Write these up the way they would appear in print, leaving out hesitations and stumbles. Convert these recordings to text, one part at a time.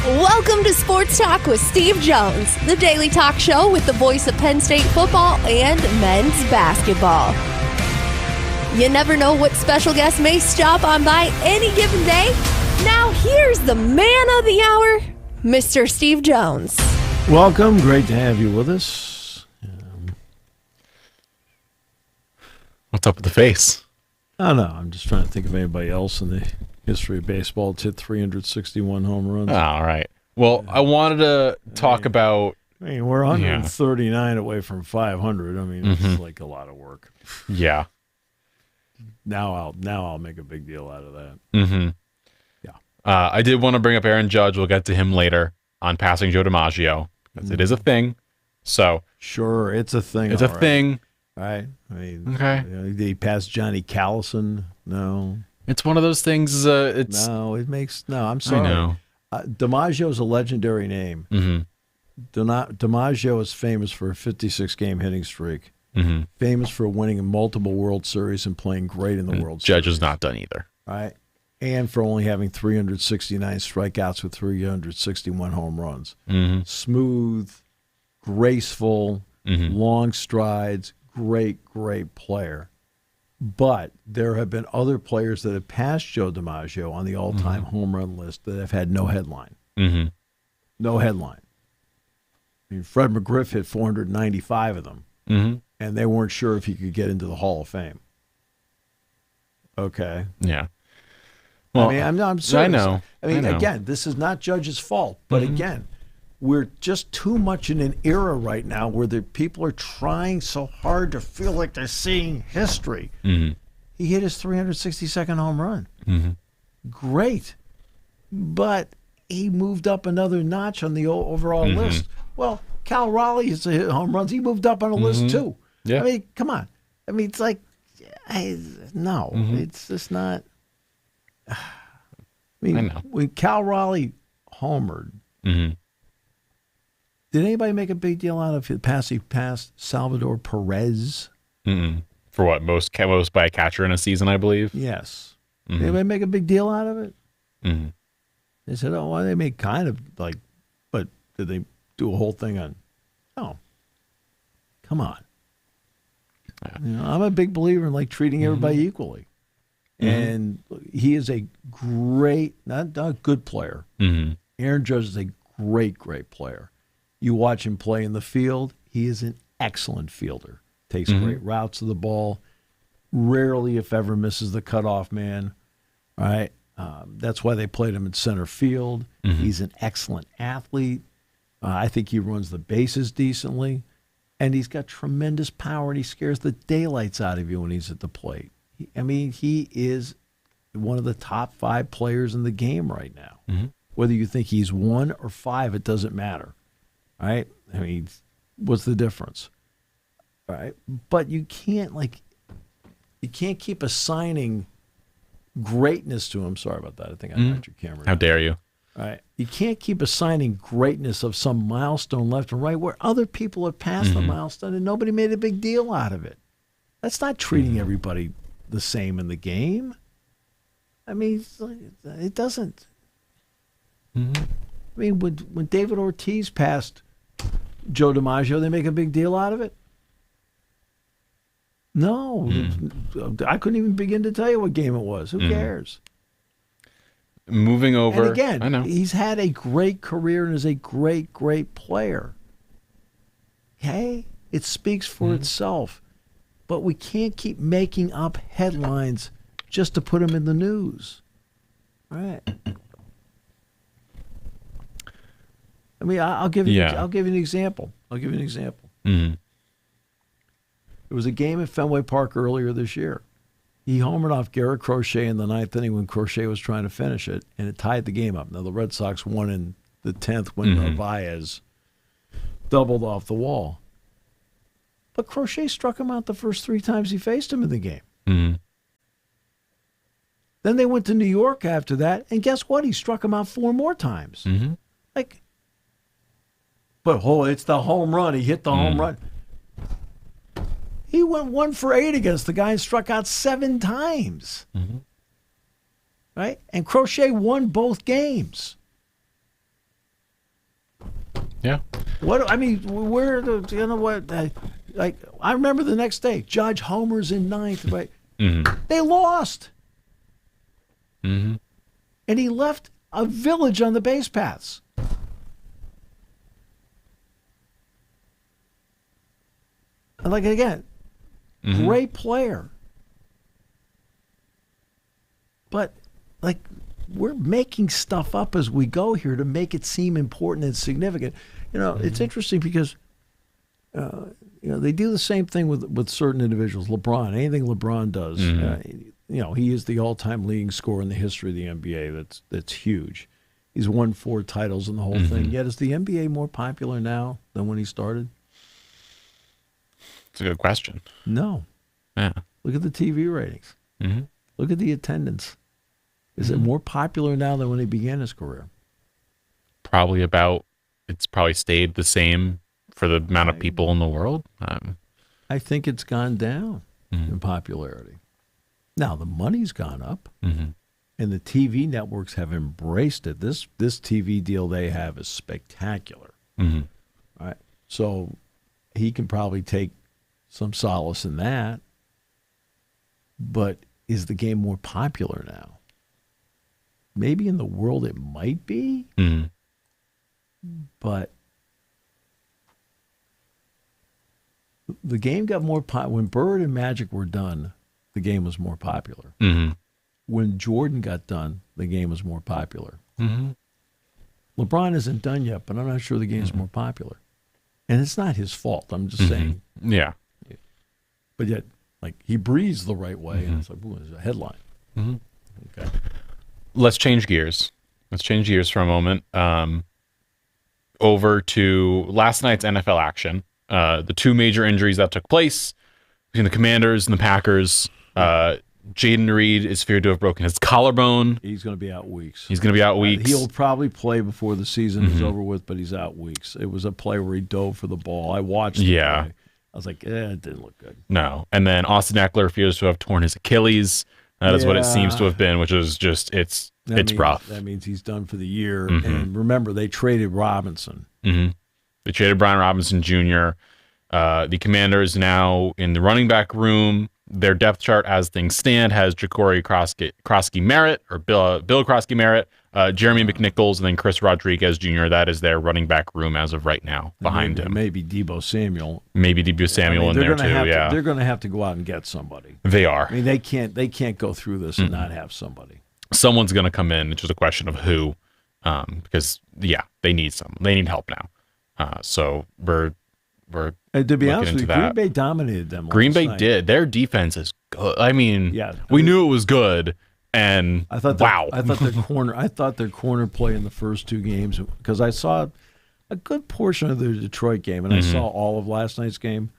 Welcome to Sports Talk with Steve Jones, the daily talk show with the voice of Penn State football and men's basketball. You never know what special guest may stop on by any given day. Now here's the man of the hour, Mr. Steve Jones. Welcome. Great to have you with us. What's up with the face? I don't know. I'm just trying to think of anybody else in the history of baseball that's hit 361 home runs. All right. Well, I wanted to talk about... I mean, we're 139 away from 500. I mean, it's like a lot of work. Yeah. Now I'll make a big deal out of that. Mm-hmm. Yeah. I did want to bring up Aaron Judge. We'll get to him later on passing Joe DiMaggio, because it is a thing. So sure, it's a thing. It's a thing. Right. I mean, okay. Did he pass Johnny Callison? No. It's one of those things. I'm sorry. I know. DiMaggio is a legendary name. Mm-hmm. DiMaggio is famous for a 56-game hitting streak. Mm-hmm. Famous for winning multiple World Series and playing great in the World Series. Judge is not done either. Right. And for only having 369 strikeouts with 361 home runs. Mm-hmm. Smooth, graceful, mm-hmm. long strides, great player. But there have been other players that have passed Joe DiMaggio on the all-time home run list that have had no headline. Mm-hmm. No headline. I mean, Fred McGriff hit 495 of them, and they weren't sure if he could get into the Hall of Fame. Okay. Yeah. Well, I mean, I'm serious. I know. I mean, again, this is not Judge's fault, but again, we're just too much in an era right now where the people are trying so hard to feel like they're seeing history. Mm-hmm. He hit his 362nd home run. Mm-hmm. Great. But he moved up another notch on the overall list. Well, Cal Raleigh used to hit home runs. He moved up on the list too. Yeah. I mean, come on. I mean, it's like, no, it's just not. I mean, I know. When Cal Raleigh homered, did anybody make a big deal out of it? He passed Salvador Perez? For what? Most by a catcher in a season, I believe? Yes. Did anybody make a big deal out of it? Mm-hmm. They said, oh, well, they made kind of like, but did they do a whole thing on? No. Come on. Yeah. You know, I'm a big believer in like treating everybody equally. And he is a great, not a good player. Aaron Judge is a great player. You watch him play in the field, he is an excellent fielder. Takes great routes to the ball. Rarely, if ever, misses the cutoff man. Right? That's why they played him in center field. He's an excellent athlete. I think he runs the bases decently. And he's got tremendous power, and he scares the daylights out of you when he's at the plate. He is one of the top 5 players in the game right now. Whether you think he's 1 or 5, it doesn't matter. Right? I mean, what's the difference? Right? But you can't keep assigning greatness to him. Sorry about that. I think I knocked your camera. How dare you? Right. You can't keep assigning greatness of some milestone left and right where other people have passed the milestone and nobody made a big deal out of it. That's not treating everybody the same in the game. I mean, it doesn't. I mean, when David Ortiz passed Joe DiMaggio, they make a big deal out of it? No. I couldn't even begin to tell you what game it was. Who cares? Moving over. And again, I know. He's had a great career and is a great player. Hey, it speaks for itself. But we can't keep making up headlines just to put them in the news. All right. I mean, I'll give you an example. There was a game at Fenway Park earlier this year. He homered off Garrett Crochet in the 9th inning when Crochet was trying to finish it, and it tied the game up. Now, the Red Sox won in the 10th when Narvaez doubled off the wall. But Crochet struck him out the first 3 times he faced him in the game. Then they went to New York after that, and guess what? He struck him out 4 more times. But it's the home run. He hit the home run. He went 1 for 8 against the guy and struck out 7 times. Right? And Crochet won both games. Yeah. What I mean, where the you know what? Like I remember the next day, Judge homers in ninth. Right? They lost, and he left a village on the base paths. And like again, great player, but like we're making stuff up as we go here to make it seem important and significant. You know, it's interesting because they do the same thing with certain individuals. LeBron, anything LeBron does, he is the all-time leading scorer in the history of the NBA. That's huge. He's won 4 titles in the whole thing. Yet is the NBA more popular now than when he started? It's a good question. No. Yeah. Look at the TV ratings. Look at the attendance. Is it more popular now than when he began his career? It's probably stayed the same for the amount of people in the world. I think it's gone down in popularity. Now, the money's gone up, and the TV networks have embraced it. This TV deal they have is spectacular. All right. So he can probably take some solace in that. But is the game more popular now? Maybe in the world it might be, but the game got more when Bird and Magic were done, the game was more popular. When Jordan got done, the game was more popular. LeBron isn't done yet, but I'm not sure the game's more popular. And it's not his fault. I'm just saying. Yeah. But yet, like, he breathes the right way, and it's like, ooh, there's a headline. Okay. Let's change gears. For a moment. Over to last night's NFL action. The 2 major injuries that took place between the Commanders and the Packers. Jaden Reed is feared to have broken his collarbone. He's going to be out weeks. He'll probably play before the season is over with, but he's out weeks. It was a play where he dove for the ball. I watched the play. I was like, it didn't look good. No. And then Austin Eckler fears to have torn his Achilles. That is what it seems to have been, which is just, it's rough. That means he's done for the year. And remember, they traded Robinson. They traded Brian Robinson Jr. The Commanders now in the running back room. Their depth chart as things stand has Ja'Cory Krosky Merritt, or Bill Krosky Merritt, Jeremy McNichols, and then Chris Rodriguez Jr. That is their running back room as of right now behind him. Maybe Deebo Samuel. In there too, yeah. They're going to have to go out and get somebody. They are. I mean, they can't go through this and not have somebody. Someone's going to come in. It's just a question of who, because, they need They need help now. So we're to be honest with you, Green Bay dominated them. Green Bay did. Their defense is good. I mean, we knew it was good, and I thought their corner play in the first 2 games, because I saw a good portion of the Detroit game, and I saw all of last night's game.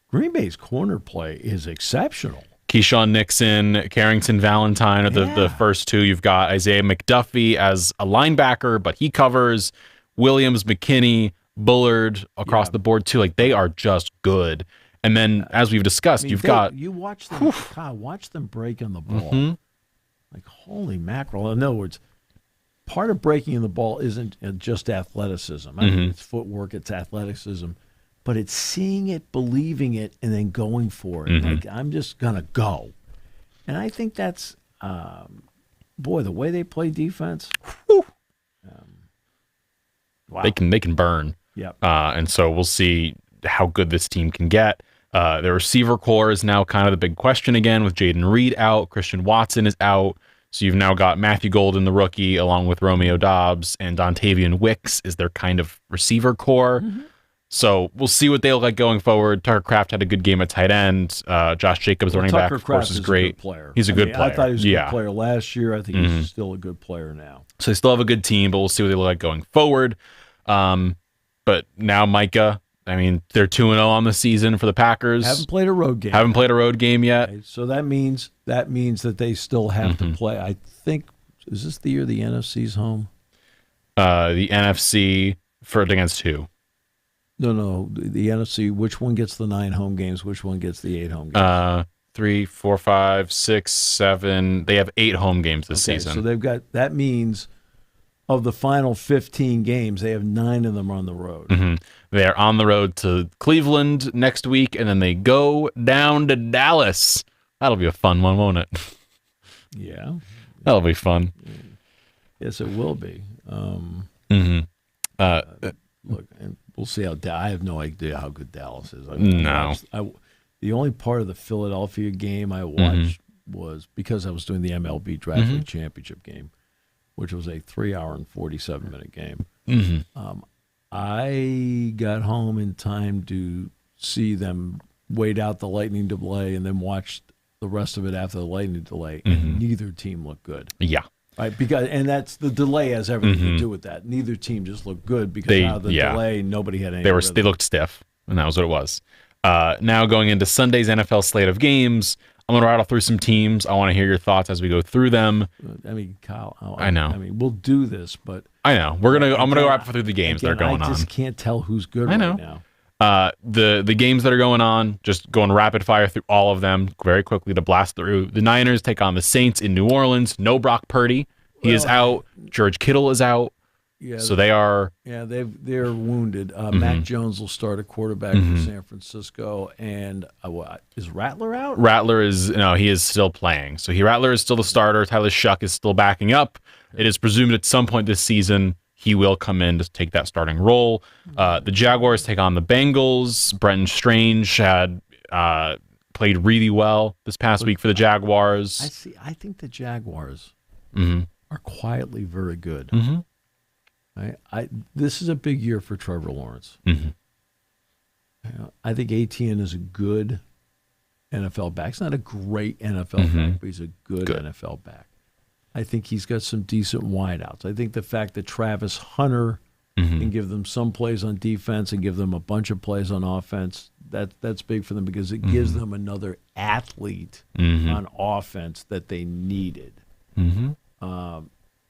Green Bay's corner play is exceptional. Keyshawn Nixon, Carrington Valentine are the first 2. You've got Isaiah McDuffie as a linebacker, but he covers Williams, McKinney, Bullard across the board too. Like, they are just good. And then, as we've discussed, you watch them. Watch them break on the ball. Like, holy mackerel! In other words, part of breaking in the ball isn't just athleticism. I mean, it's footwork, it's athleticism, but it's seeing it, believing it, and then going for it. Like, I'm just gonna go. And I think that's, the way they play defense. Wow. They can burn. Yep. And so we'll see how good this team can get. The receiver core is now kind of the big question again, with Jaden Reed out. Christian Watson is out. So you've now got Matthew Golden, the rookie, along with Romeo Doubs, and Dontavian Wicks is their kind of receiver core. So we'll see what they look like going forward. Tucker Kraft had a good game at tight end. Josh Jacobs, the running back, of course, is great. He's a good player. I thought he was a good player last year. I think he's still a good player now. So they still have a good team, but we'll see what they look like going forward. But now Micah, I mean, they're 2-0 on the season for the Packers. Haven't played a road game yet. Okay, so that means that they still have to play. I think, is this the year the NFC's home? The NFC against who? No, the NFC. Which one gets the 9 home games? Which one gets the 8 home games? 3, 4, 5, 6, 7. They have 8 home games this season. So they've got. That means of the final 15 games, they have 9 of them on the road. They're on the road to Cleveland next week, and then they go down to Dallas. That'll be a fun one, won't it? Yeah. That'll be fun. Yes, it will be. Look, and we'll see how. I have no idea how good Dallas is. The only part of the Philadelphia game I watched was because I was doing the MLB Draft League Championship game, which was a 3-hour and 47-minute game. I got home in time to see them wait out the lightning delay and then watch the rest of it after the lightning delay, and neither team looked good. Yeah. Right, and that's the delay has everything to do with that. Neither team just looked good because out of the delay, nobody had any. They looked stiff, and that was what it was. Now going into Sunday's NFL slate of games, I'm going to rattle through some teams. I want to hear your thoughts as we go through them. I mean, Kyle, I know. I mean, we'll do this, but I know I'm going to go wrap through the games that are going on. I just can't tell who's good right now. The games that are going on, just going rapid fire through all of them very quickly to blast through. The Niners take on the Saints in New Orleans. No Brock Purdy. He is out. George Kittle is out. Yeah, so they are. Yeah, they're wounded. Mac Jones will start a quarterback for San Francisco. And is Rattler out? Rattler he is still playing. So Rattler is still the starter. Tyler Shuck is still backing up. It is presumed at some point this season he will come in to take that starting role. The Jaguars take on the Bengals. Brenton Strange had played really well this past week for the Jaguars. I think the Jaguars are quietly very good. This is a big year for Trevor Lawrence. I think Etienne is a good NFL back. He's not a great NFL back, but he's a good NFL back. I think he's got some decent wideouts. I think the fact that Travis Hunter can give them some plays on defense and give them a bunch of plays on offense, that's big for them because it gives them another athlete on offense that they needed.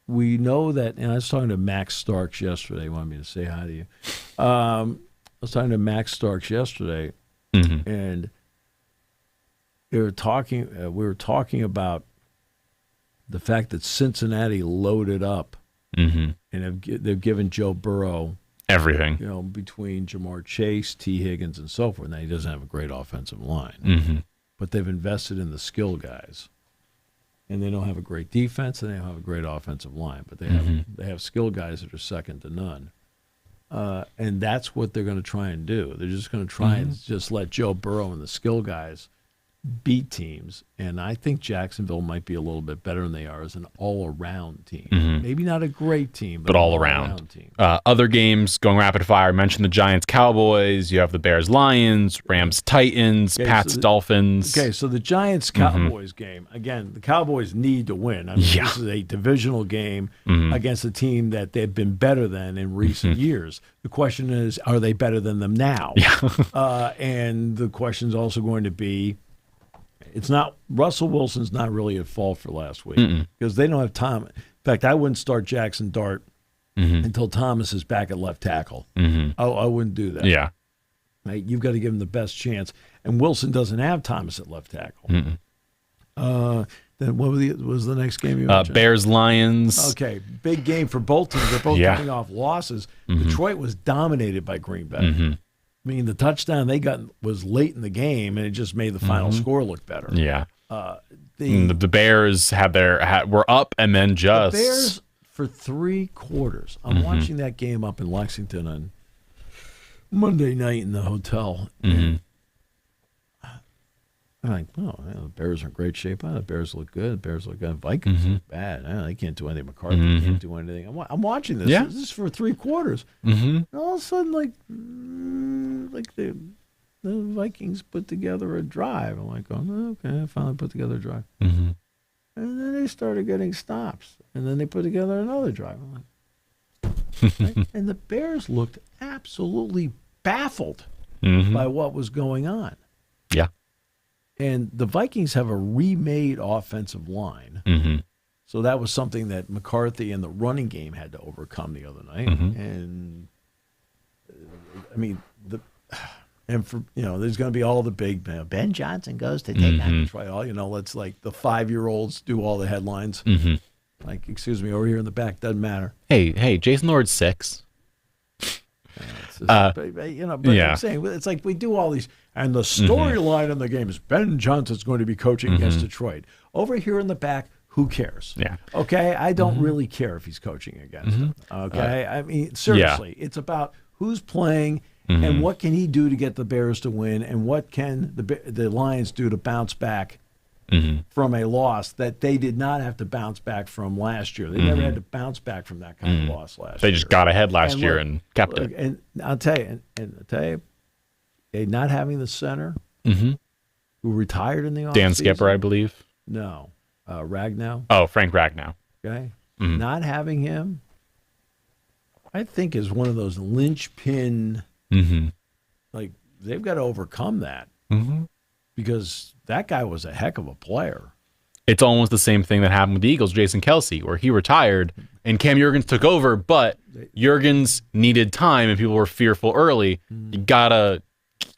We know that, and I was talking to Max Starks yesterday. He wanted me to say hi to you. I was talking to Max Starks yesterday, and we were talking about the fact that Cincinnati loaded up and they've given Joe Burrow everything. Between Jamar Chase, T. Higgins, and so forth. Now, he doesn't have a great offensive line, but they've invested in the skill guys. And they don't have a great defense, and they don't have a great offensive line, but they have skill guys that are second to none. And that's what they're going to try and do. They're just going to try and just let Joe Burrow and the skill guys beat teams. And I think Jacksonville might be a little bit better than they are as an all-around team. Maybe not a great team, but all-around team. Other games going rapid fire. I mentioned the Giants-Cowboys. You have the Bears-Lions, Rams-Titans, Pats-Dolphins. Okay, so the Giants-Cowboys game, again, the Cowboys need to win. I mean, this is a divisional game against a team that they've been better than in recent years. The question is, are they better than them now? And the question is also going to be, Russell Wilson's not really at fault for last week because they don't have time. In fact, I wouldn't start Jackson Dart until Thomas is back at left tackle. I wouldn't do that. Yeah. Right? You've got to give him the best chance. And Wilson doesn't have Thomas at left tackle. Then what was the next game you mentioned? Bears-Lions. Okay, big game for both teams. They're both coming off losses. Detroit was dominated by Green Bay. I mean, the touchdown they got was late in the game, and it just made the final score look better. Yeah. The Bears were up and then just... The Bears, for 3 quarters. I'm watching that game up in Lexington on Monday night in the hotel. And I'm like, the Bears are in great shape. The Bears look good. The Bears look good. Vikings look bad. They can't do anything. McCarthy can't do anything. I'm watching this. Yeah. This is for 3 quarters. And all of a sudden, like the Vikings put together a drive. I'm like, okay, I finally put together a drive. And then they started getting stops. And then they put together another drive. I'm like, right? And the Bears looked absolutely baffled by what was going on. Yeah. And the Vikings have a remade offensive line. So that was something that McCarthy and the running game had to overcome the other night. And, I mean, there's going to be all the big, Ben Johnson goes to take on Detroit. Let's like the 5-year-olds do all the headlines. Like, excuse me, over here in the back, doesn't matter. Hey, Jason Lord's 6. But I'm saying, it's like we do all these, and the storyline in the game is Ben Johnson's going to be coaching against Detroit. Over here in the back, who cares? Yeah. Okay, I don't really care if he's coaching against them. Okay, I mean, seriously, it's about who's playing and what can he do to get the Bears to win, and what can the Lions do to bounce back from a loss that they did not have to bounce back from last year. They never had to bounce back from that kind of loss last year. They just got ahead last year and kept it. And I'll tell you, not having the center who retired in the offseason. Dan Skipper, I believe. No. Ragnow. Oh, Frank Ragnow. Okay. Not having him, I think, is one of those linchpin, like, they've got to overcome that. Because that guy was a heck of a player. It's almost the same thing that happened with the Eagles, Jason Kelce, where he retired and Cam Jurgens took over, but Jurgens needed time and people were fearful early. You got to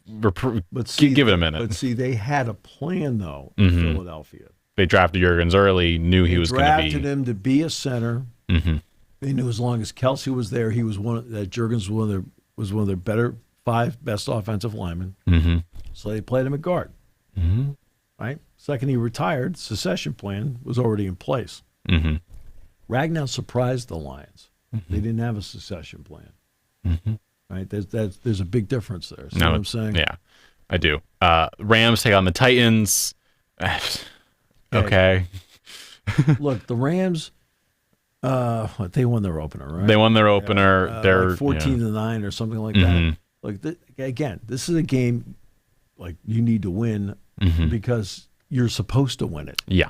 give it a minute. But see, they had a plan, though, in Philadelphia. They drafted Jurgens early, knew he was going to be. Drafted him to be a center. They knew as long as Kelce was there, he was Jurgens was one of their better 5 best offensive linemen. So they played him at guard. Right? Second he retired, secession plan was already in place. Ragnow surprised the Lions. They didn't have a secession plan. Right? There's a big difference there. See what I'm saying? Yeah, I do. Rams take on the Titans. Okay. Look, the Rams, they won their opener, right? They won their opener. They're like 14-9 or something like that. Look, again, this is a game like you need to win because you're supposed to win it. Yeah.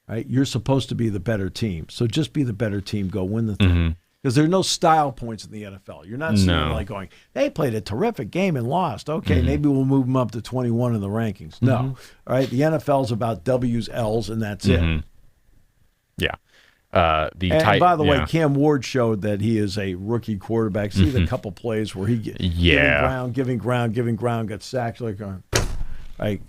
Right? You're supposed to be the better team. So just be the better team. Go win the thing. Because there are no style points in the NFL. You're not sitting like going, they played a terrific game and lost. Okay, maybe we'll move them up to 21 in the rankings. No. All right, the NFL's about W's, L's, and that's it. Yeah. By the way, Cam Ward showed that he is a rookie quarterback. See the couple plays where he giving ground, got sacked. Like, right,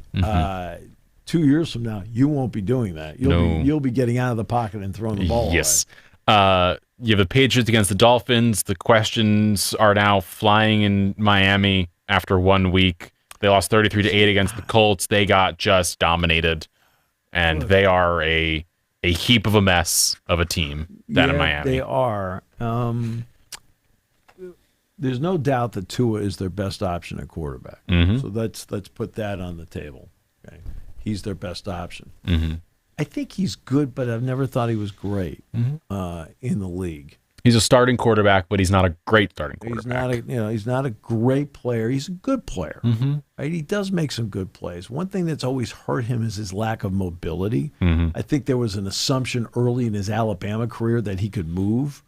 2 years from now, you won't be doing that. You'll be getting out of the pocket and throwing the ball away. You have the Patriots against the Dolphins. The questions are now flying in Miami after 1 week. They lost 33-8 against the Colts. They got just dominated, and they are a heap of a mess of a team down in Miami. They are. There's no doubt that Tua is their best option at quarterback. So let's put that on the table. Okay, he's their best option. I think he's good, but I've never thought he was great in the league. He's a starting quarterback, but he's not a great starting quarterback. He's not a great player. He's a good player. Right? He does make some good plays. One thing that's always hurt him is his lack of mobility. I think there was an assumption early in his Alabama career that he could move.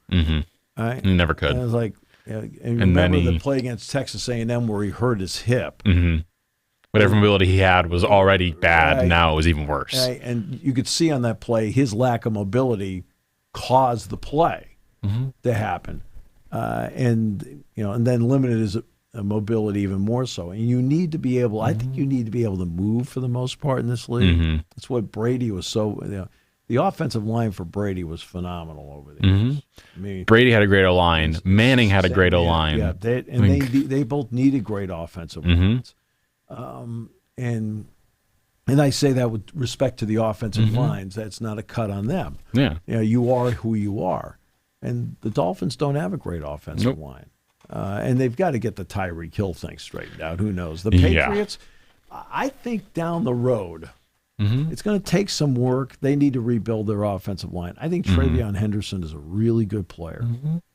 Right? He never could. And I was like, and remember the play against Texas A&M where he hurt his hip. Whatever mobility he had was already bad. Right. Now it was even worse. Right. And you could see on that play his lack of mobility caused the play to happen, and then limited his mobility even more so. And you need to be able. I think you need to be able to move for the most part in this league. That's what Brady was so. The offensive line for Brady was phenomenal over the years. I mean, Brady had a great O-line. Manning had a great O-line. Yeah, they both needed great offensive lines. And I say that with respect to the offensive lines. That's not a cut on them. Yeah. You are who you are. And the Dolphins don't have a great offensive line. And they've got to get the Tyreek Hill thing straightened out. Who knows? The Patriots, I think down the road, it's going to take some work. They need to rebuild their offensive line. I think Travion Henderson is a really good player.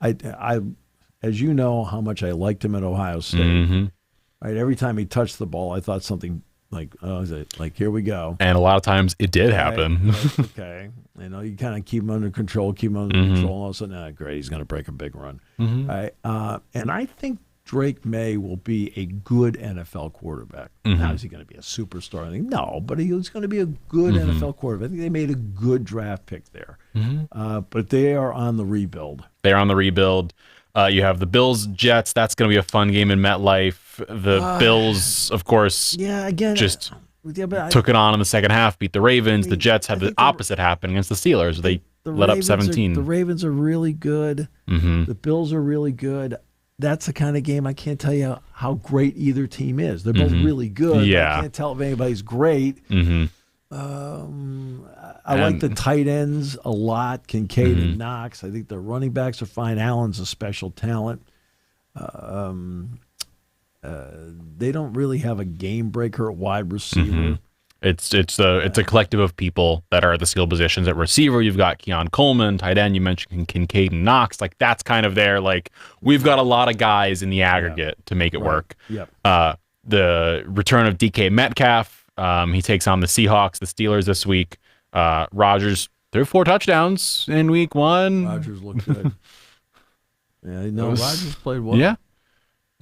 I as you know, how much I liked him at Ohio State. Right, every time he touched the ball, I thought something like, here we go. And a lot of times it did happen. Right, okay. You kind of keep him under control, and all of a sudden, great, he's going to break a big run. Right, and I think Drake May will be a good NFL quarterback. Now, is he going to be a superstar? No, but he's going to be a good NFL quarterback. I think they made a good draft pick there. But they are on the rebuild. They're on the rebuild. You have the Bills, Jets. That's going to be a fun game in MetLife. The Bills, of course, took it on in the second half, beat the Ravens. The Jets had the opposite happen against the Steelers. They let up 17. The Ravens are really good. Mm-hmm. The Bills are really good. That's the kind of game I can't tell you how great either team is. They're both really good. Yeah. I can't tell if anybody's great. Mm-hmm. I like the tight ends a lot, Kincaid and Knox. I think the running backs are fine. Allen's a special talent. They don't really have a game breaker at wide receiver. It's a collective of people that are at the skill positions. At receiver, you've got Keon Coleman. Tight end, you mentioned Kincaid and Knox. Like, that's kind of their, like, we've got a lot of guys in the aggregate to make it work. Yep. The return of DK Metcalf. He takes on the Seahawks, the Steelers this week. Rodgers threw 4 touchdowns in week 1. Rodgers looked good. Rodgers played well. Yeah.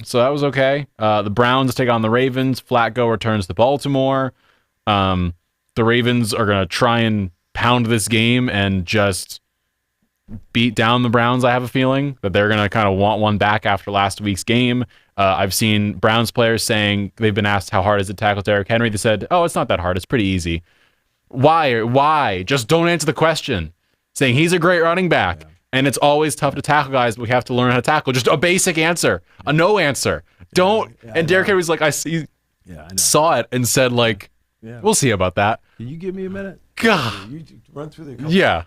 So that was okay. The Browns take on the Ravens. Flacco returns to Baltimore. The Ravens are going to try and pound this game and just beat down the Browns. I have a feeling that they're going to kind of want one back after last week's game. I've seen Browns players saying they've been asked how hard is it to tackle Derrick Henry. They said, "Oh, it's not that hard. It's pretty easy." Why? Just don't answer the question. Saying he's a great running back. Yeah. And it's always tough to tackle guys, but we have to learn how to tackle. Just a basic answer, a no answer. Don't. Yeah, and Derrick Henry was like, I saw it and said, like, we'll see about that. Can you give me a minute? God. You run through the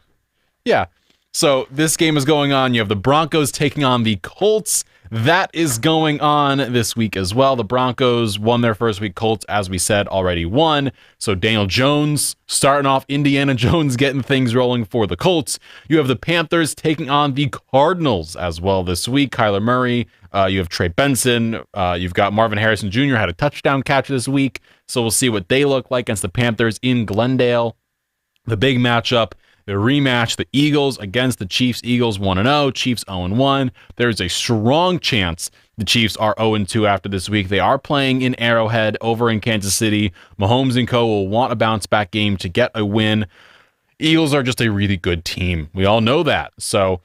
Yeah. So this game is going on. You have the Broncos taking on the Colts. That is going on this week as well. The Broncos won their first week. Colts, as we said, already won. So Daniel Jones starting off. Indiana Jones getting things rolling for the Colts. You have the Panthers taking on the Cardinals as well this week. Kyler Murray. You have Trey Benson. You've got Marvin Harrison Jr. had a touchdown catch this week. So we'll see what they look like against the Panthers in Glendale. The big matchup. The rematch, the Eagles against the Chiefs. Eagles 1-0, Chiefs 0-1. There's a strong chance the Chiefs are 0-2 after this week. They are playing in Arrowhead over in Kansas City. Mahomes and co will want a bounce-back game to get a win. Eagles are just a really good team. We all know that. So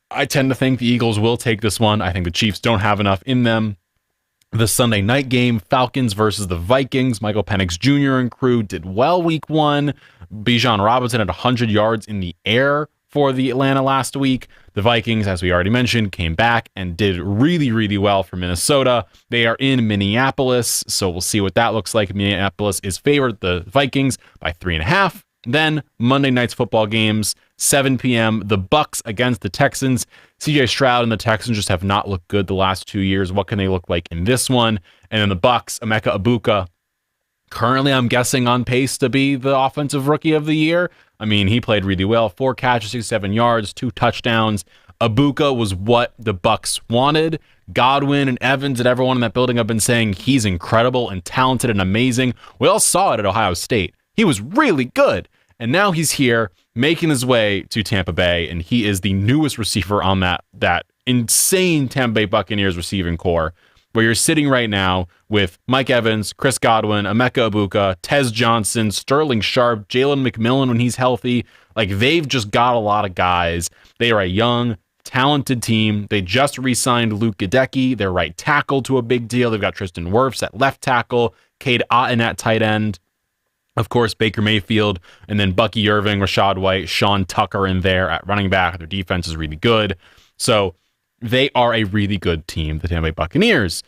I tend to think the Eagles will take this one. I think the Chiefs don't have enough in them. The Sunday night game, Falcons versus the Vikings. Michael Penix Jr. and crew did well week 1. Bijan Robinson had 100 yards in the air for the Atlanta last week. The Vikings, as we already mentioned, came back and did really, really well for Minnesota. They are in Minneapolis, so we'll see what that looks like. Minneapolis is favored the Vikings by 3.5. Then Monday night's football games, 7 p.m. The Bucs against the Texans. CJ Stroud and the Texans just have not looked good the last 2 years. What can they look like in this one? And then the Bucs, Emeka Egbuka, currently I'm guessing on pace to be the offensive rookie of the year. I mean, he played really well. 4 catches, 67 yards, 2 touchdowns. Egbuka was what the Bucs wanted. Godwin and Evans and everyone in that building have been saying he's incredible and talented and amazing. We all saw it at Ohio State. He was really good. And now he's here making his way to Tampa Bay, and he is the newest receiver on that insane Tampa Bay Buccaneers receiving core, where you're sitting right now with Mike Evans, Chris Godwin, Emeka Egbuka, Tez Johnson, Sterling Sharp, Jalen McMillan when he's healthy. Like, they've just got a lot of guys. They are a young, talented team. They just re-signed Luke Gadecki, their right tackle, to a big deal. They've got Tristan Wirfs at left tackle, Cade Otton at tight end. Of course, Baker Mayfield, and then Bucky Irving, Rashad White, Sean Tucker in there at running back. Their defense is really good. So they are a really good team, the Tampa Bay Buccaneers.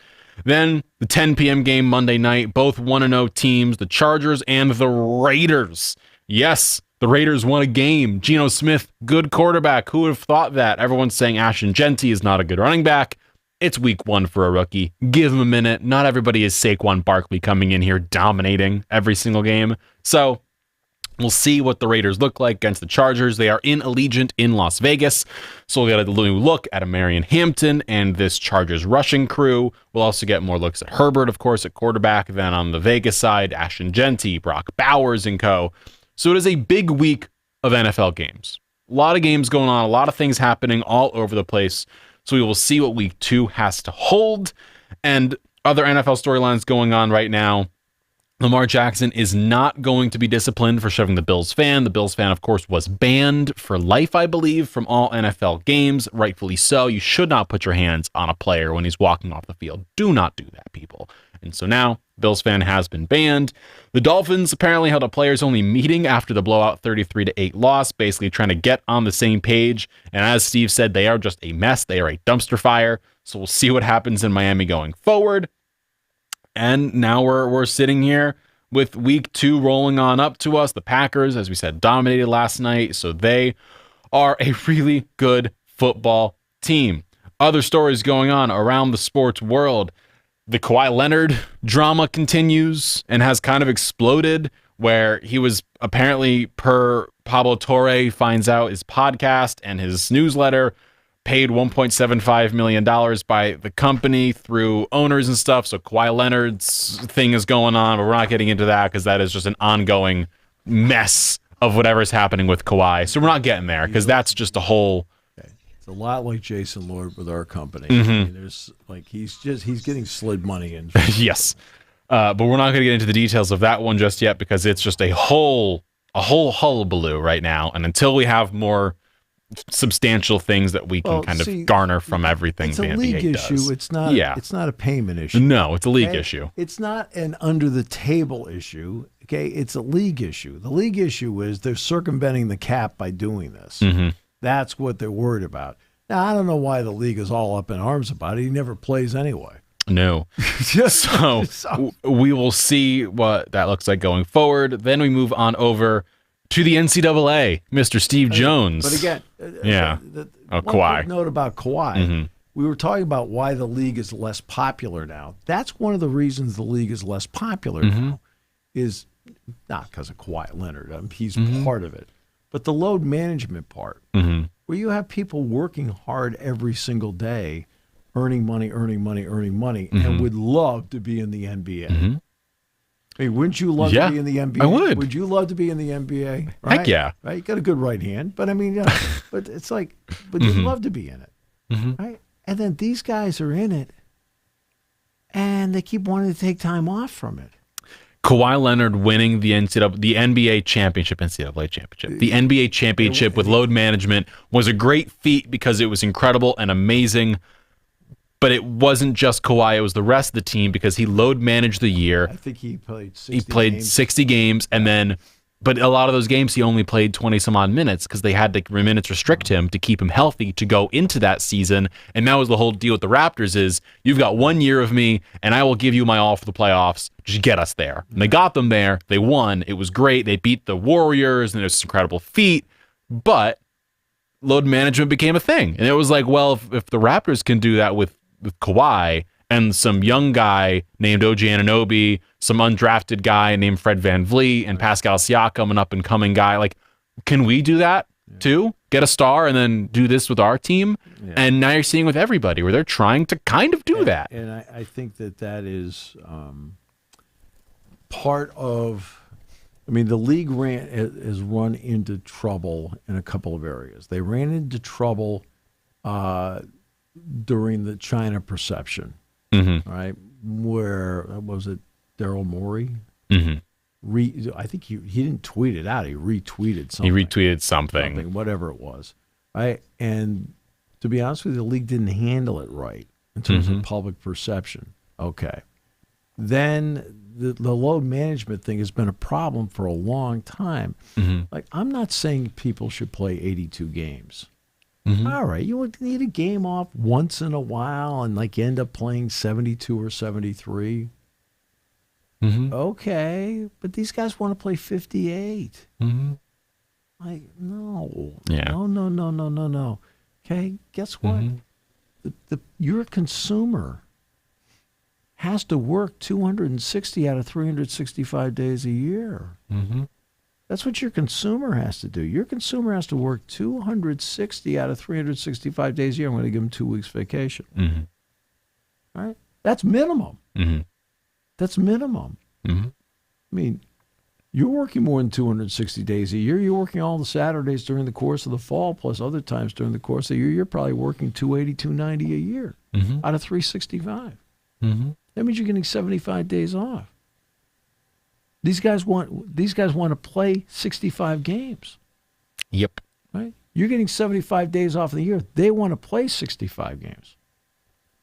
Then the 10 p.m. game Monday night, both 1-0 teams, the Chargers and the Raiders. Yes, the Raiders won a game. Geno Smith, good quarterback. Who would have thought that? Everyone's saying Ashton Genty is not a good running back. It's week 1 for a rookie. Give him a minute. Not everybody is Saquon Barkley coming in here dominating every single game. So we'll see what the Raiders look like against the Chargers. They are in Allegiant in Las Vegas. So we'll get a new look at Marion Hampton and this Chargers rushing crew. We'll also get more looks at Herbert, of course, at quarterback. Then on the Vegas side, Ashton Genty, Brock Bowers, and co. So it is a big week of NFL games. A lot of games going on, a lot of things happening all over the place. So we will see what week 2 has to hold. And other NFL storylines going on right now. Lamar Jackson is not going to be disciplined for shoving the Bills fan. The Bills fan, of course, was banned for life, I believe, from all NFL games. Rightfully so. You should not put your hands on a player when he's walking off the field. Do not do that, people. And so now, Bills fan has been banned. The Dolphins apparently held a players-only meeting after the blowout 33-8 loss, basically trying to get on the same page. And as Steve said, they are just a mess. They are a dumpster fire. So we'll see what happens in Miami going forward. And now we're sitting here with week 2 rolling on up to us. The Packers, as we said, dominated last night. So they are a really good football team. Other stories going on around the sports world. The Kawhi Leonard drama continues and has kind of exploded, where he was apparently, per Pablo Torre finds out, his podcast and his newsletter, paid $1.75 million by the company through owners and stuff. So Kawhi Leonard's thing is going on, but we're not getting into that because that is just an ongoing mess of whatever's happening with Kawhi. So we're not getting there because that's just a whole... It's a lot like Jason Lord with our company. I mean, there's like he's getting slid money in. Yes. But we're not going to get into the details of that one just yet because it's just a whole hullabaloo right now. And until we have more substantial things that we can of garner from everything it's the a league NBA issue. does. It's not a payment issue. No, it's a league issue. It's not an under the table issue. Okay, it's a league issue. The league issue is they're circumventing the cap by doing this. That's what they're worried about. Now, I don't know why the league is all up in arms about it. He never plays anyway. No. So we will see what that looks like going forward. Then we move on over to the NCAA, Mr. Steve Jones. But again, Kawhi. One quick note about Kawhi. We were talking about why the league is less popular now. That's one of the reasons the league is less popular now, is not because of Kawhi Leonard. He's part of it. But the load management part, where you have people working hard every single day, earning money, and would love to be in the NBA. I mean, wouldn't you love to be in the NBA? I would. Would you love to be in the NBA? Right? Heck yeah. Right? You got a good right hand, but I mean, but it's like, but you'd love to be in it, right? And then these guys are in it, and they keep wanting to take time off from it. Kawhi Leonard winning the NBA championship, NCAA championship. The NBA championship with load management was a great feat because it was incredible and amazing. But it wasn't just Kawhi, it was the rest of the team because he load managed the year. I think he played 60 games. He played 60 games, and then, but a lot of those games he only played 20 some odd minutes because they had to minutes restrict him to keep him healthy to go into that season. And that was the whole deal with the Raptors is you've got 1 year of me and I will give you my all for the playoffs. Just get us there. And they got them there. They won. It was great. They beat the Warriors and it was this incredible feat. But load management became a thing. And it was like, well, if the Raptors can do that with Kawhi and some young guy named OG Anunoby, some undrafted guy named Fred VanVleet, and Pascal Siakam, an up-and-coming guy. Like, can we do that too? Get a star and then do this with our team? Yeah. And now you're seeing with everybody where they're trying to kind of do that. And I think that is part of... I mean, the league has run into trouble in a couple of areas. They ran into trouble during the China perception. Right, where was it? Daryl Morey. I think he didn't tweet it out. He retweeted something. He retweeted something, whatever it was. Right, and to be honest with you, the league didn't handle it right in terms of public perception. Okay, then the load management thing has been a problem for a long time. Like, I'm not saying people should play 82 games. All right, you would need a game off once in a while and like you end up playing 72 or 73. Okay, but these guys want to play 58. Like, no. Yeah. No. Okay, guess what? Your consumer has to work 260 out of 365 days a year. That's what your consumer has to do. Your consumer has to work 260 out of 365 days a year. I'm going to give them 2 weeks vacation. Right? That's minimum. That's minimum. I mean, you're working more than 260 days a year. You're working all the Saturdays during the course of the fall, plus other times during the course of the year. You're probably working 280, 290 a year out of 365. That means you're getting 75 days off. These guys want to play 65 games. Yep. Right? You're getting 75 days off of the year. They want to play 65 games.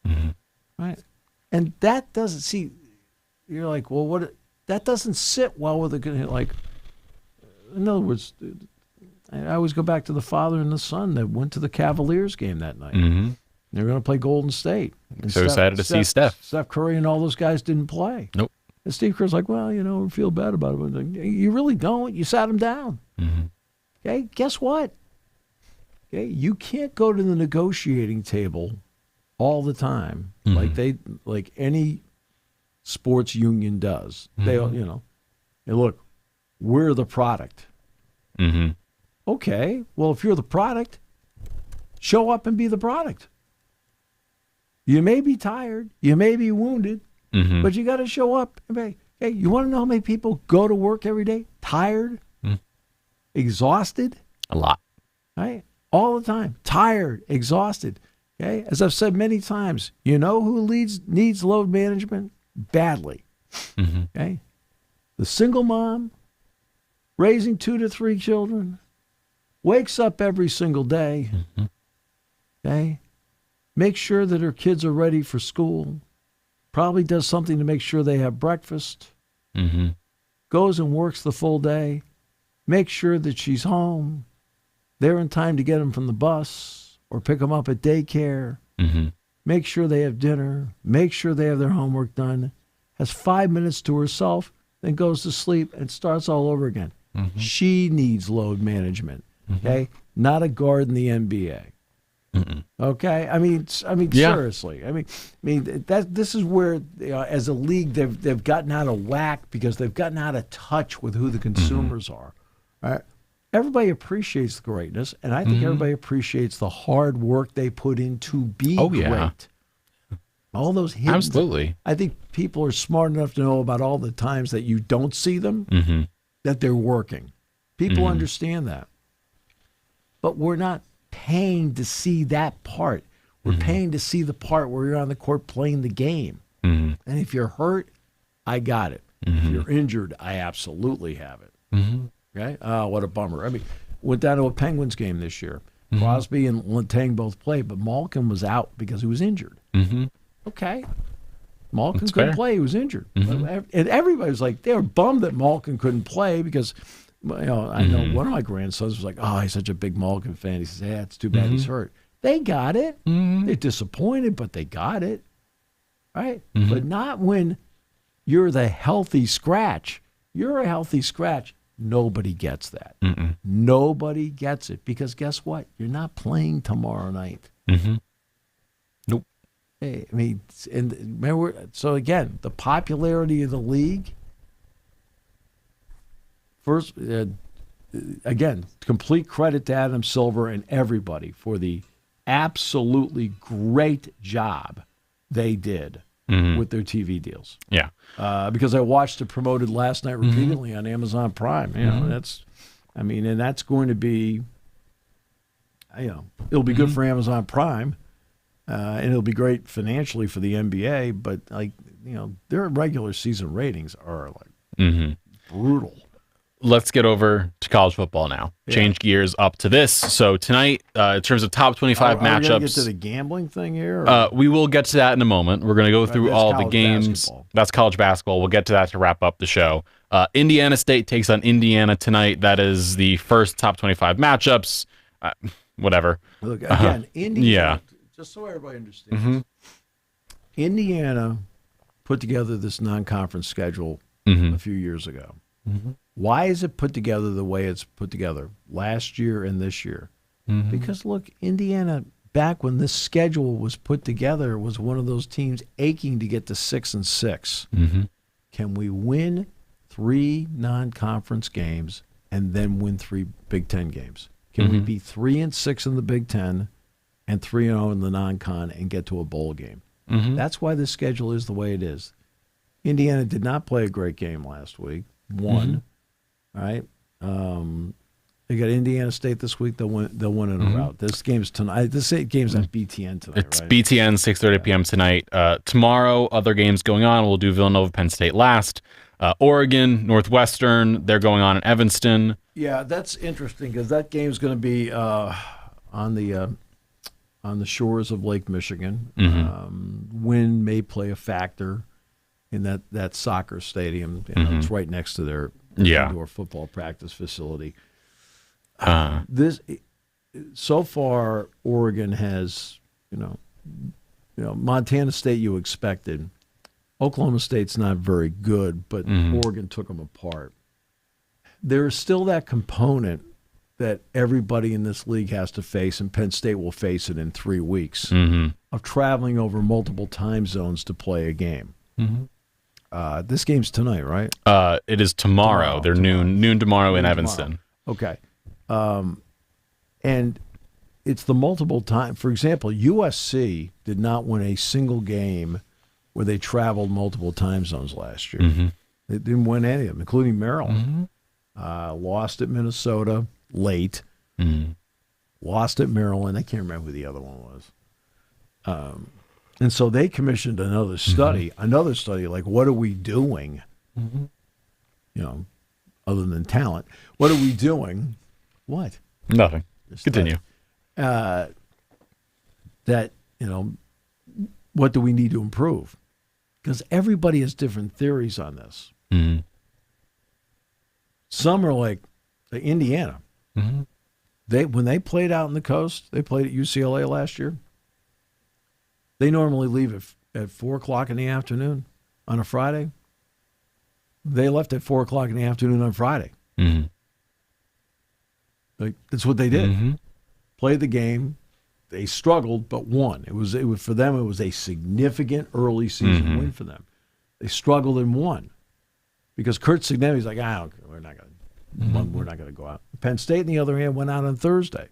Mm-hmm. Right? And that doesn't see. You're like, well, what? That doesn't sit well with like. In other words, I always go back to the father and the son that went to the Cavaliers game that night. Mm-hmm. They're going to play Golden State. And so excited to see Steph. Steph Curry and all those guys didn't play. Nope. And Steve Kerr's like, well, we feel bad about it. Like, you really don't. You sat him down. Mm-hmm. Okay, guess what? Okay, you can't go to the negotiating table all the time like any sports union does. They, hey, look, we're the product. Mm-hmm. Okay, well, if you're the product, show up and be the product. You may be tired, you may be wounded, but you got to show up. Hey, you want to know how many people go to work every day tired, exhausted? A lot. Right? All the time. Tired, exhausted. Okay? As I've said many times, you know who needs load management? Badly. Mm-hmm. Okay? The single mom raising 2 to 3 children, wakes up every single day. Mm-hmm. Okay? Makes sure that her kids are ready for school. Probably does something to make sure they have breakfast. Mm-hmm. Goes and works the full day. Makes sure that she's home. They're in time to get them from the bus or pick them up at daycare. Mm-hmm. Make sure they have dinner. Make sure they have their homework done. Has 5 minutes to herself, then goes to sleep and starts all over again. Mm-hmm. She needs load management. Okay? Not a guard in the NBA. Mm-mm. Okay, I mean, Yeah. seriously. I mean that this is where as a league they've gotten out of whack because they've gotten out of touch with who the consumers are. Right? Everybody appreciates the greatness, and I think everybody appreciates the hard work they put in to be great. All those hidden, absolutely. I think people are smart enough to know about all the times that you don't see them, that they're working. People understand that, but we're not paying to see that part. We're paying to see the part where you're on the court playing the game. And if you're hurt, I got it. If you're injured, I absolutely have it. Okay? Oh, what a bummer. I mean, went down to a Penguins game this year. Crosby and Letang both played, but Malkin was out because he was injured. Okay. Malkin couldn't play. He was injured. And everybody was like, they were bummed that Malkin couldn't play because I know one of my grandsons was like, oh, he's such a big Malkin fan. He says, yeah, it's too bad he's hurt. They got it. They're disappointed, but they got it. Right? But not when you're the healthy scratch. You're a healthy scratch. Nobody gets that. Nobody gets it because guess what? You're not playing tomorrow night. Nope. Hey, I mean, and remember, so again, the popularity of the league. First, again, complete credit to Adam Silver and everybody for the absolutely great job they did with their TV deals. Yeah. Because I watched it promoted last night repeatedly on Amazon Prime. You know, and that's going to be, it'll be good for Amazon Prime, and it'll be great financially for the NBA. But their regular season ratings are like brutal. Let's get over to college football now. Yeah. Change gears up to this. So tonight, in terms of top 25 matchups. Are we going to get to the gambling thing here? We will get to that in a moment. We're going to go through all the games. Basketball. That's college basketball. We'll get to that to wrap up the show. Indiana State takes on Indiana tonight. That is the first top 25 matchups. Whatever. Look, again, Indiana, just so everybody understands, Indiana put together this non-conference schedule a few years ago. Why is it put together the way it's put together last year and this year? Because, look, Indiana, back when this schedule was put together, was one of those teams aching to get to 6-6. Can we win 3 non-conference games and then win 3 Big Ten games? Can we be 3-6 in the Big Ten and 3-0 in the non-con and get to a bowl game? That's why this schedule is the way it is. Indiana did not play a great game last week. Won. Right? They got Indiana State this week. They'll win in a rout. This game's tonight. This game's on BTN tonight. It's right? BTN 6:30 p.m. tonight. Tomorrow, other games going on. We'll do Villanova Penn State last. Oregon, Northwestern, they're going on in Evanston. Yeah, that's interesting because that game's going to be on the shores of Lake Michigan. Wind may play a factor in that soccer stadium. It's right next to their indoor football practice facility. So far, Oregon has, Montana State you expected. Oklahoma State's not very good, but Oregon took them apart. There is still that component that everybody in this league has to face, and Penn State will face it in 3 weeks, of traveling over multiple time zones to play a game. This game's tonight, right? It is tomorrow. They're noon tomorrow in Evanston. Okay. And it's the multiple time. For example, USC did not win a single game where they traveled multiple time zones last year. They didn't win any of them, including Maryland. Lost at Minnesota late. Lost at Maryland. I can't remember who the other one was. And so they commissioned another study, like, what are we doing? Other than talent. What are we doing? What? Nothing. Continue. What do we need to improve? Because everybody has different theories on this. Some are like Indiana. When they played out on the coast, they played at UCLA last year. They normally leave at 4 o'clock in the afternoon on a Friday. They left at 4 o'clock in the afternoon on Friday. Like, that's what they did. Played the game. They struggled, but won. It was for them. It was a significant early season win for them. They struggled and won because Kurt Signetti's like, we're not going to go out. Penn State, on the other hand, went out on Thursday,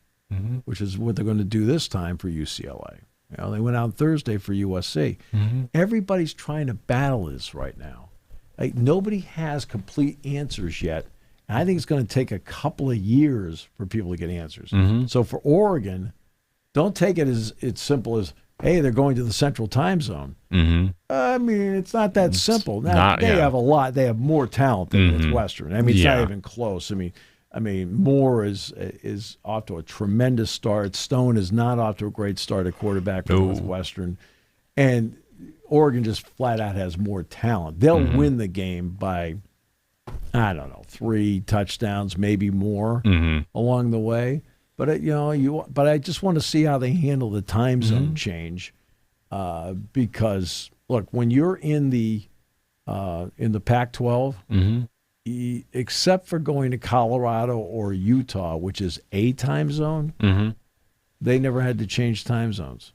which is what they're going to do this time for UCLA. They went out on Thursday for USC. Everybody's trying to battle this right now. Like, nobody has complete answers yet. And I think it's going to take a couple of years for people to get answers. So for Oregon, don't take it as it's simple as, hey, they're going to the Central Time Zone. I mean, it's not that simple. Now, they have a lot. They have more talent than Northwestern. I mean, it's not even close. I mean, Moore is off to a tremendous start. Stone is not off to a great start at quarterback for Northwestern. And Oregon just flat out has more talent. They'll win the game by, I don't know, 3 touchdowns, maybe more along the way. But but I just want to see how they handle the time zone change, because look, when you're in the Pac-12, except for going to Colorado or Utah, which is a time zone, they never had to change time zones.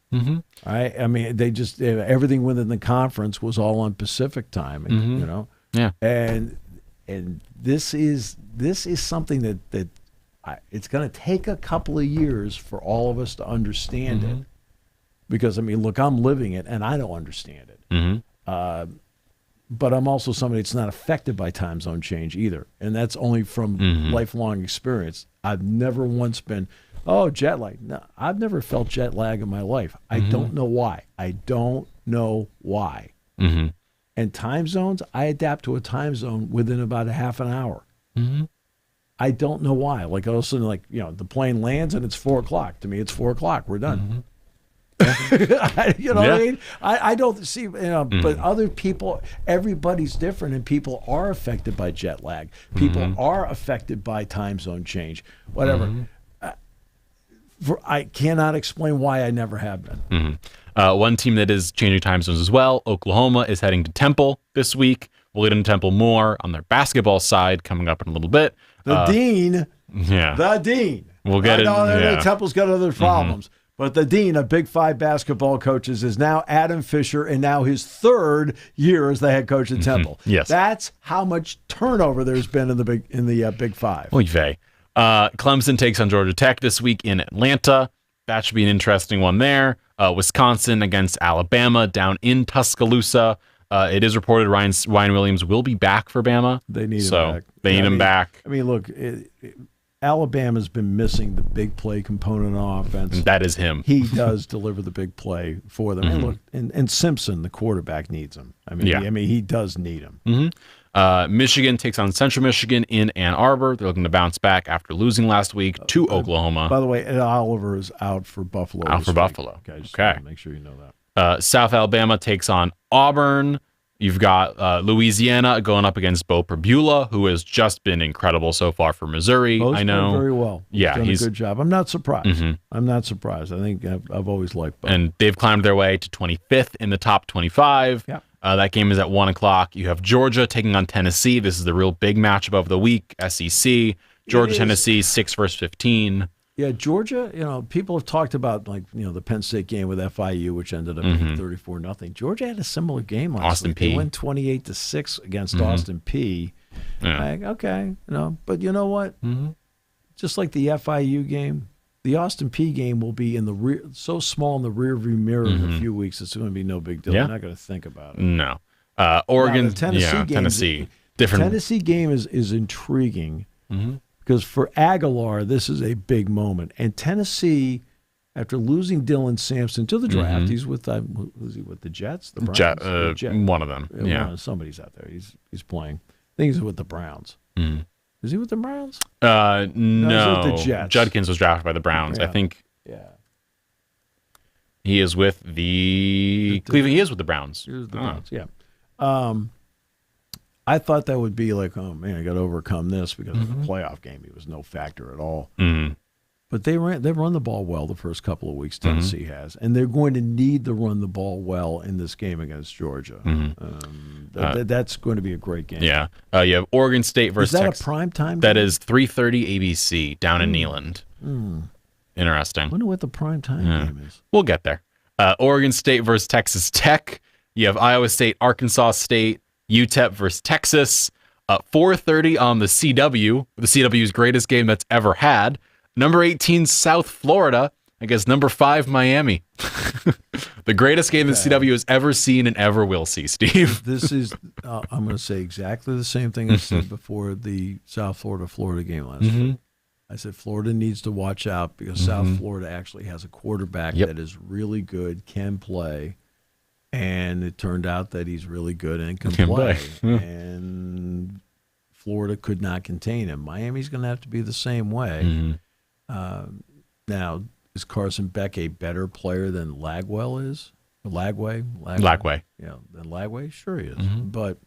Right? I mean, they just everything within the conference was all on Pacific time, and this is something that it's going to take a couple of years for all of us to understand it, because look, I'm living it and I don't understand it. But I'm also somebody that's not affected by time zone change either, and that's only from lifelong experience. I've never once been, jet lag. No, I've never felt jet lag in my life. I don't know why. And time zones, I adapt to a time zone within about a half an hour. I don't know why. Like, all of a sudden, the plane lands and it's 4 o'clock. To me, it's 4 o'clock. We're done. What I mean? I don't see, but other people, everybody's different, and people are affected by jet lag. People are affected by time zone change, whatever. I cannot explain why I never have been. One team that is changing time zones as well, Oklahoma, is heading to Temple this week. We'll get into Temple more on their basketball side coming up in a little bit. The dean. We'll get it. Temple's got other problems. But the dean of Big 5 basketball coaches is now Adam Fisher, and now his 3rd year as the head coach at Temple. Yes. That's how much turnover there's been in the Big 5. Oy vey. Clemson takes on Georgia Tech this week in Atlanta. That should be an interesting one there. Wisconsin against Alabama down in Tuscaloosa. It is reported Ryan Williams will be back for Bama. They need him back. They need him back. I mean, look, Alabama's been missing the big play component of offense. And that is him. He does deliver the big play for them. And look, and Simpson, the quarterback, needs him. He does need him. Michigan takes on Central Michigan in Ann Arbor. They're looking to bounce back after losing last week to Oklahoma. By the way, Ed Oliver is out for Buffalo. Buffalo. Okay. Make sure you know that. South Alabama takes on Auburn. You've got Louisiana going up against Bo Perbula, who has just been incredible so far for Missouri. Bo's I know. played very well. He's done a good job. I'm not surprised. I'm not surprised. I think I've always liked Bo. And they've climbed their way to 25th in the top 25. Yeah. That game is at 1 o'clock. You have Georgia taking on Tennessee. This is the real big matchup of the week, SEC. Georgia, Tennessee, 6 versus 15. Yeah, Georgia, people have talked about, the Penn State game with FIU, which ended up being 34-0. Georgia had a similar game last week. They won 28-6 against Austin Peay. Yeah. Okay, but you know what? Just like the FIU game, the Austin Peay game will be so small in the rearview mirror in a few weeks, it's going to be no big deal. Yeah. You're not going to think about it. No. Oregon, the Tennessee different. The Tennessee game is intriguing. Because for Aguilar, this is a big moment. And Tennessee, after losing Dylan Sampson to the draft, he's with who's he with the Jets? The Browns? One of them. Yeah. Somebody's out there. He's playing. I think he's with the Browns. Is he with the Browns? No. He's with the Jets. Judkins was drafted by the Browns. Yeah. I think. Yeah. He is with the Cleveland. He is with the Browns. He is with the Browns. Yeah. I thought that would be like, oh man, I got to overcome this because of the playoff game. He was no factor at all. But they've run the ball well the first couple of weeks. Tennessee has, and they're going to need to run the ball well in this game against Georgia. That's going to be a great game. Yeah, you have Oregon State versus Texas. Is that a primetime game? That is 3:30 ABC down in Neyland. Interesting. I wonder what the primetime game is. We'll get there. Oregon State versus Texas Tech. You have Iowa State, Arkansas State. UTEP versus Texas, 4:30 on the CW, the CW's greatest game that's ever had. Number 18, South Florida, against number 5, Miami. The greatest game the CW has ever seen and ever will see, Steve. This is, I'm going to say exactly the same thing I said before the South Florida game last week. I said Florida needs to watch out because South Florida actually has a quarterback that is really good, can play. And it turned out that he's really good and can play. And Florida could not contain him. Miami's going to have to be the same way. Now, is Carson Beck a better player than Lagway is? Lagway? Yeah, than Lagway? Sure he is. But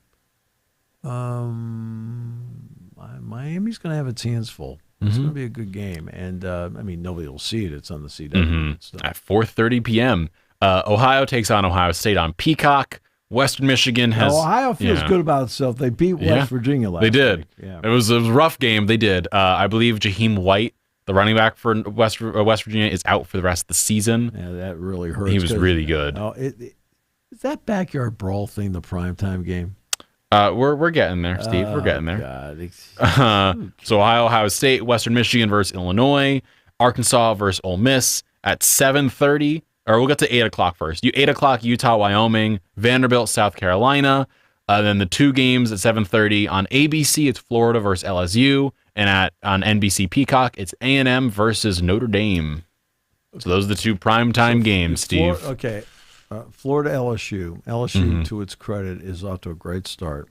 Miami's going to have its hands full. It's going to be a good game. And, nobody will see it. It's on the CW. At 4:30 p.m., Ohio takes on Ohio State on Peacock. Western Michigan has... Ohio feels good about itself. They beat West Virginia last week. They did. Yeah. It was a rough game. They did. I believe Jaheim White, the running back for West Virginia, is out for the rest of the season. Yeah, that really hurts. He was really good. Is that backyard brawl thing the primetime game? We're getting there, Steve. We're getting there. God. So Ohio State, Western Michigan versus Illinois, Arkansas versus Ole Miss at 7:30. Or we'll get to 8 o'clock first. 8 o'clock, Utah, Wyoming, Vanderbilt, South Carolina. Then the two games at 7:30 on ABC. It's Florida versus LSU, and on NBC Peacock, it's A&M versus Notre Dame. So those are the two primetime games, Steve. Florida, LSU. LSU, to its credit, is off to a great start.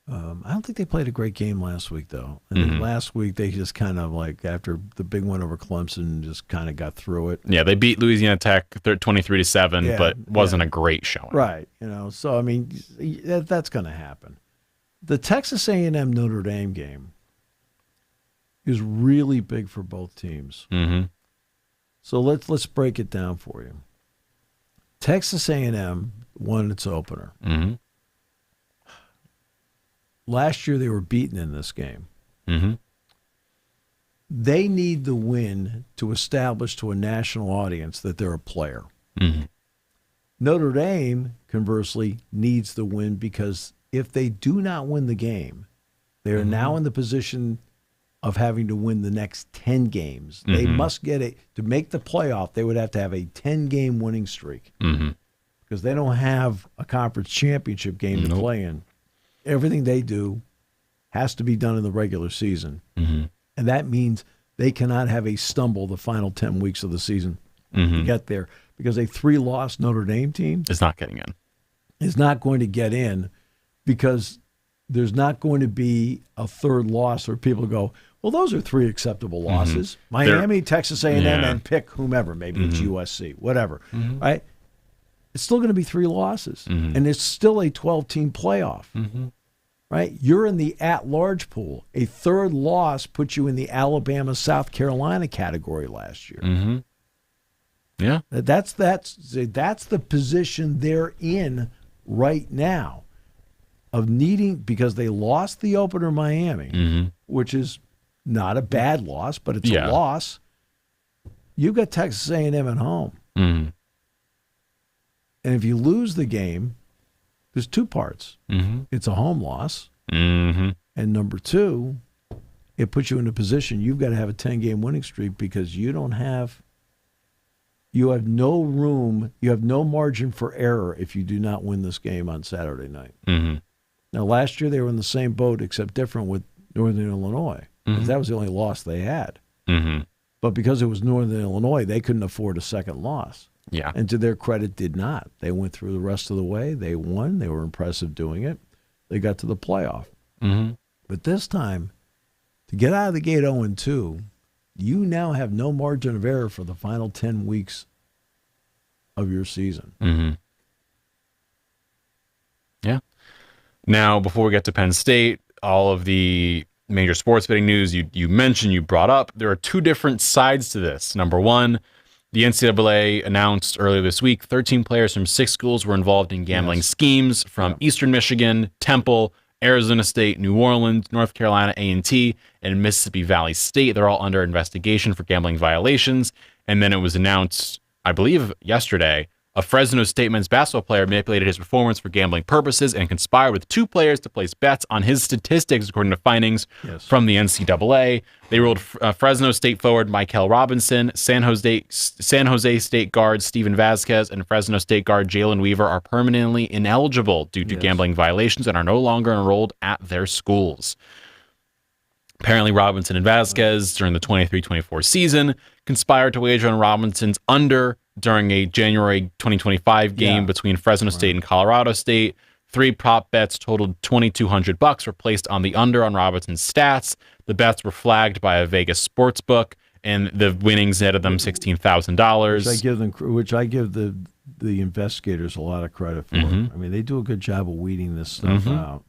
I don't think they played a great game last week, though. I think last week they just kind of after the big one over Clemson, just kind of got through it. Yeah, they beat Louisiana Tech 23-7, but wasn't a great showing. Right. So that's going to happen. The Texas A&M Notre Dame game is really big for both teams. So let's break it down for you. Texas A&M won its opener. Last year they were beaten in this game. They need the win to establish to a national audience that they're a player. Notre Dame, conversely, needs the win because if they do not win the game, they are now in the position of having to win the next 10 games. They must get to make the playoff, they would have to have a 10-game winning streak because they don't have a conference championship game to play in. Everything they do has to be done in the regular season. And that means they cannot have a stumble the final 10 weeks of the season to get there because a 3-loss Notre Dame team is not getting in. Is not going to get in because there's not going to be a third loss where people go, well, those are 3 acceptable losses. Miami, Texas A&M, and pick whomever. Maybe it's USC, whatever. Right? It's still going to be 3 losses. And it's still a 12-team playoff. Right? You're in the at-large pool. A third loss puts you in the Alabama-South Carolina category last year. Yeah. That's the position they're in right now of needing, because they lost the opener Miami, which is not a bad loss, but it's a loss. You've got Texas A&M at home. And if you lose the game, there's 2 parts. It's a home loss. And number 2, it puts you in a position you've got to have a 10-game winning streak, because you have no room, you have no margin for error if you do not win this game on Saturday night. Now, last year they were in the same boat, except different with Northern Illinois. That was the only loss they had. But because it was Northern Illinois, they couldn't afford a second loss. Yeah. And to their credit, did not. They went through the rest of the way. They won. They were impressive doing it. They got to the playoff. But this time, to get out of the gate 0-2, you now have no margin of error for the final 10 weeks of your season. Yeah. Now, before we get to Penn State, all of the major sports betting news you mentioned, you brought up, there are 2 different sides to this. Number 1, the NCAA announced earlier this week 13 players from 6 schools were involved in gambling schemes from Eastern Michigan, Temple, Arizona State, New Orleans, North Carolina A&T, and Mississippi Valley State. They're all under investigation for gambling violations. And then it was announced, I believe yesterday, a Fresno State men's basketball player manipulated his performance for gambling purposes and conspired with 2 players to place bets on his statistics, according to findings from the NCAA. They ruled Fresno State forward Michael Robinson, San Jose State guard Steven Vasquez, and Fresno State guard Jalen Weaver are permanently ineligible due to gambling violations and are no longer enrolled at their schools. Apparently, Robinson and Vasquez, during the 23-24 season, conspired to wager on Robinson's under during a January 2025 game between Fresno State and Colorado State. 3 prop bets totaled $2,200 were placed on the under on Robinson's stats. The bets were flagged by a Vegas sports book, and the winnings netted them $16,000. Which I give the investigators a lot of credit for. I mean, they do a good job of weeding this stuff out.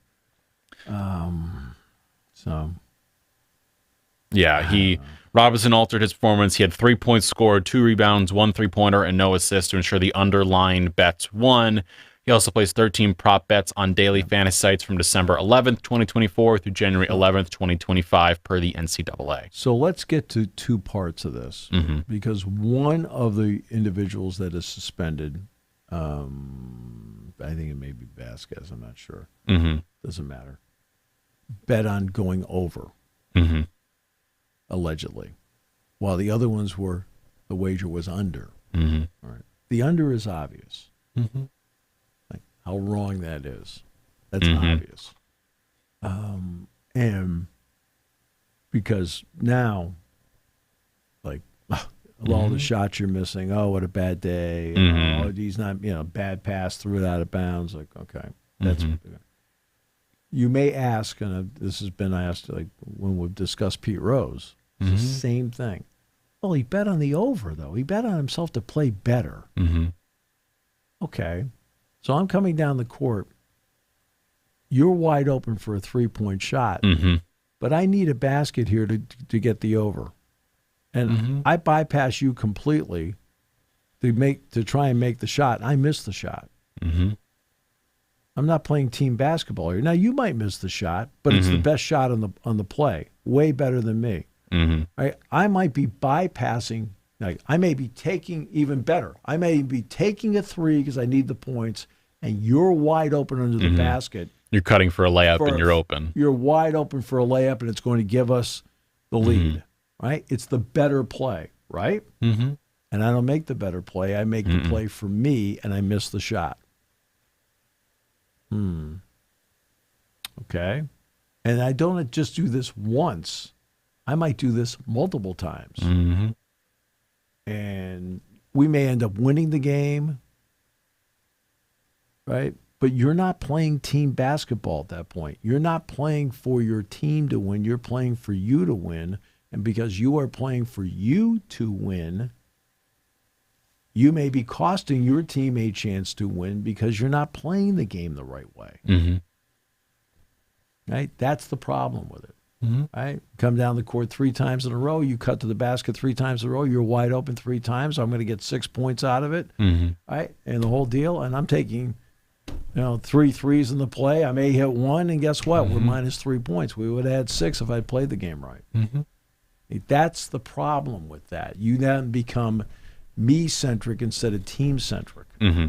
Robinson altered his performance. He had 3 points scored, 2 rebounds, 1 3-pointer, and no assists to ensure the underlying bets won. He also placed 13 prop bets on daily fantasy sites from December 11th, 2024 through January 11th, 2025 per the NCAA. So let's get to 2 parts of this, because one of the individuals that is suspended, I think it may be Vasquez, I'm not sure. Doesn't matter. Bet on going over. Allegedly, while the other ones were, the wager was under. All right. The under is obvious. Like how wrong that is. That's obvious. And because now, like, all the shots you're missing, oh, what a bad day. Oh, he's not, bad pass, threw it out of bounds. Like, okay, that's you may ask, and this has been asked, like when we've discussed Pete Rose, it's the same thing. Well, he bet on the over, though. He bet on himself to play better. Okay, so I'm coming down the court. You're wide open for a 3-point shot, but I need a basket here to get the over, and I bypass you completely to try and make the shot. I miss the shot. I'm not playing team basketball here. Now, you might miss the shot, but it's the best shot on the play. Way better than me. Right? I might be bypassing. Like, I may be taking even better. I may be taking a 3 because I need the points, and you're wide open under the basket. You're cutting for a layup, and you're open. You're wide open for a layup, and it's going to give us the lead. Right? It's the better play, right? And I don't make the better play. I make the play for me, and I miss the shot. Okay. And I don't just do this once. I might do this multiple times. And we may end up winning the game, right? But you're not playing team basketball at that point. You're not playing for your team to win. You're playing for you to win. And because you are playing for you to win, you may be costing your team a chance to win because you're not playing the game the right way. Mm-hmm. Right? That's the problem with it. Mm-hmm. Right? Come down the court 3 times in a row. You cut to the basket 3 times in a row. You're wide open 3 times. I'm going to get 6 points out of it. Mm-hmm. Right? And the whole deal. And I'm taking 3 threes in the play. I may hit 1, and guess what? We're minus 3 points. We would have had 6 if I'd played the game right. Mm-hmm. That's the problem with that. You then become me-centric instead of team-centric. Mm-hmm.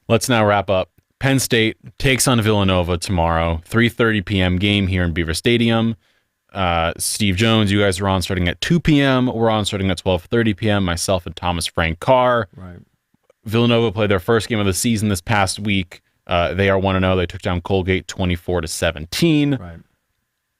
Let's now wrap up. Penn State takes on Villanova tomorrow, 3:30 p.m. game here in Beaver Stadium. Steve Jones, you guys are on starting at 2 p.m. We're on starting at 12:30 p.m. Myself and Thomas Frank Carr. Right. Villanova played their first game of the season this past week. They are 1-0. They took down Colgate 24-17. Right.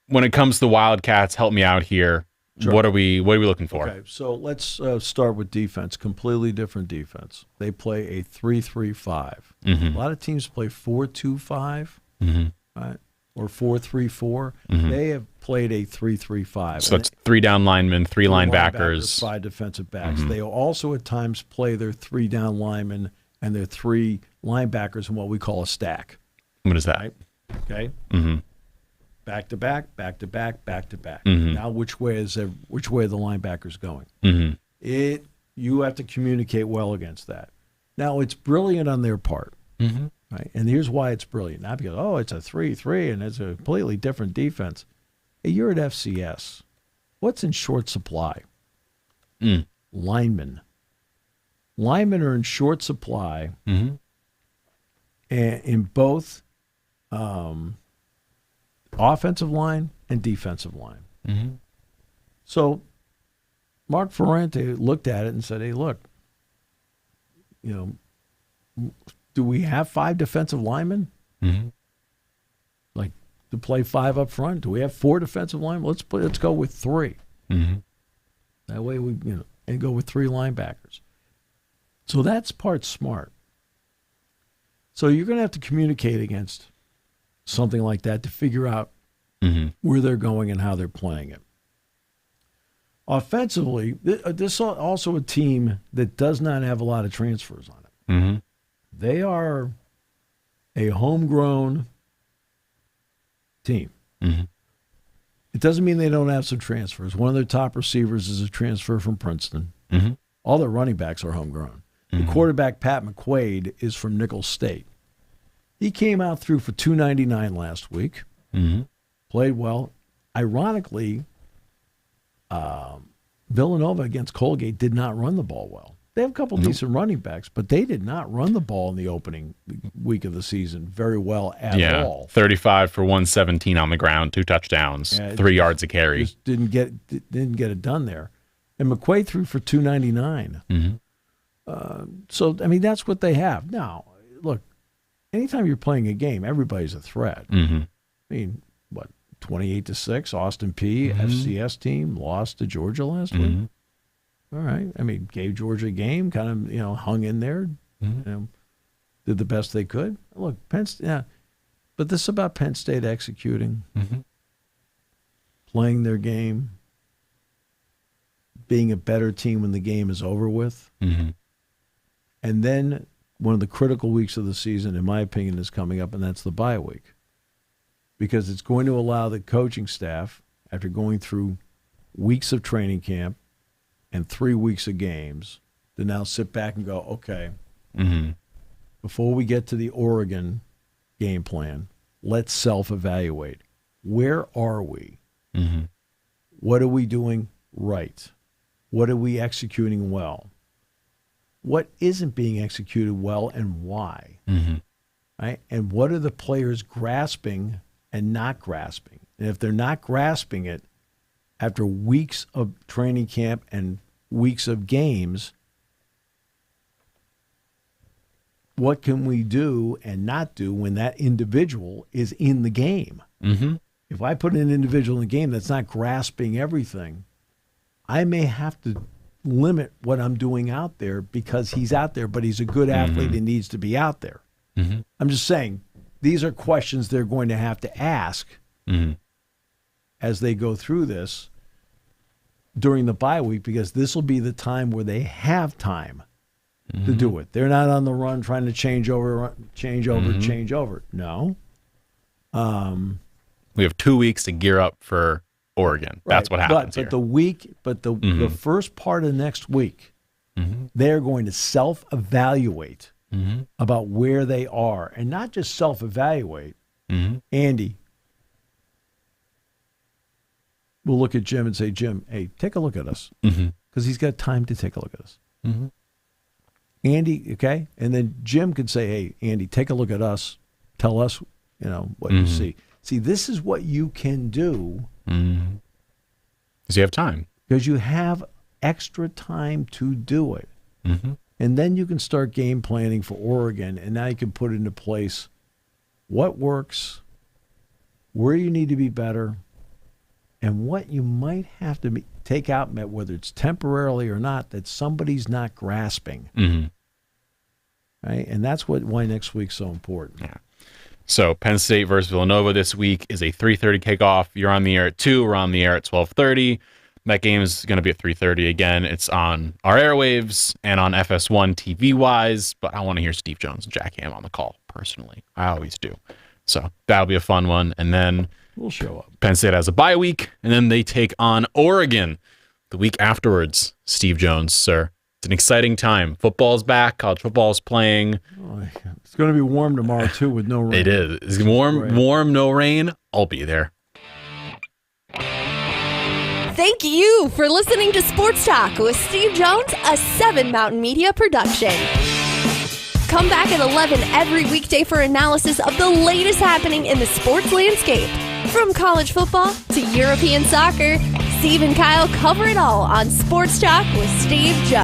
When it comes to Wildcats, help me out here. Sure. What are we looking for? Okay, so let's start with defense. Completely different defense. They play a 3-3-5. Mm-hmm. A lot of teams play 4-2-5, Mm-hmm. right, or 4-3-4. Mm-hmm. They have played a 3-3-5. So it's 3 down linemen, 3 linebackers. 5 defensive backs. Mm-hmm. They also at times play their 3 down linemen and their 3 linebackers in what we call a stack. What is that? Right? Okay. Mm-hmm. Back to back, back to back, back to back. Mm-hmm. Now, which way are the linebackers going? Mm-hmm. You have to communicate well against that. Now, it's brilliant on their part, Mm-hmm. right? And here's why it's brilliant. Not because it's a 3-3 and it's a completely different defense. Hey, you're at FCS. What's in short supply? Linemen. Linemen are in short supply, Mm-hmm. and in both. Offensive line and defensive line. Mm-hmm. So Mark Ferrante looked at it and said, hey, look, do we have 5 defensive linemen? Mm-hmm. Like to play 5 up front? Do we have 4 defensive linemen? Let's go with 3. Mm-hmm. That way and go with 3 linebackers. So that's part smart. So you're going to have to communicate against something like that to figure out where they're going and how they're playing it. Offensively, this is also a team that does not have a lot of transfers on it. Mm-hmm. They are a homegrown team. Mm-hmm. It doesn't mean they don't have some transfers. One of their top receivers is a transfer from Princeton. Mm-hmm. All their running backs are homegrown. Mm-hmm. The quarterback, Pat McQuaid, is from Nicholls State. He came out through for 299 last week. Mm-hmm. Played well. Ironically, Villanova against Colgate did not run the ball well. They have a couple decent running backs, but they did not run the ball in the opening week of the season very well at all. 35 for 117 on the ground, 2 touchdowns, 3 yards a carry. Just didn't get it done there. And McQuaid threw for 299. Mm-hmm. So, I mean, that's what they have. Now, look, anytime you're playing a game, everybody's a threat. Mm-hmm. I mean, 28-6, Austin P, FCS team, lost to Georgia last week. All right. I mean, gave Georgia a game, kind of, hung in there, did the best they could. Look, Penn State, but this is about Penn State executing, playing their game, being a better team when the game is over with. And then one of the critical weeks of the season, in my opinion, is coming up, and that's the bye week. Because it's going to allow the coaching staff, after going through weeks of training camp and 3 weeks of games, to now sit back and go, okay, before we get to the Oregon game plan, let's self-evaluate. Where are we? What are we doing right? What are we executing well? What isn't being executed well and why? Right? And what are the players grasping and not grasping? And if they're not grasping it after weeks of training camp and weeks of games, what can we do and not do when that individual is in the game? If I put an individual in the game that's not grasping everything, I may have to limit what I'm doing out there because he's out there, but he's a good athlete and needs to be out there. Mm-hmm. I'm just saying, these are questions they're going to have to ask as they go through this during the bye week, because this will be the time where they have time to do it. They're not on the run trying to change over. No. We have 2 weeks to gear up for Oregon. Right. That's what happens here. The first part of next week, they're going to self-evaluate about where they are, and not just self-evaluate. Andy will look at Jim and say, Jim, hey, take a look at us, because he's got time to take a look at us. Andy, okay? And then Jim could say, hey, Andy, take a look at us. Tell us, what you see. See, this is what you can do. Because you have time. Because you have extra time to do it. And then you can start game planning for Oregon, and now you can put into place what works, where you need to be better, and what you might have to take out, whether it's temporarily or not, that somebody's not grasping. Right? And that's why next week's so important. Yeah. So Penn State versus Villanova this week is a 3:30 kickoff. You're on the air at 2. We're on the air at 12:30. That game is going to be at 3:30 again. It's on our airwaves and on FS1 TV-wise, but I want to hear Steve Jones and Jack Ham on the call, personally. I always do. So that'll be a fun one. And then we'll show up. Penn State has a bye week, and then they take on Oregon the week afterwards. Steve Jones, sir. It's an exciting time. Football's back. College football's playing. It's going to be warm tomorrow, too, with no rain. It is. It's warm, no rain. I'll be there. Thank you for listening to Sports Talk with Steve Jones, a 7 Mountain Media production. Come back at 11 every weekday for analysis of the latest happening in the sports landscape. From college football to European soccer, Steve and Kyle cover it all on Sports Talk with Steve Jones.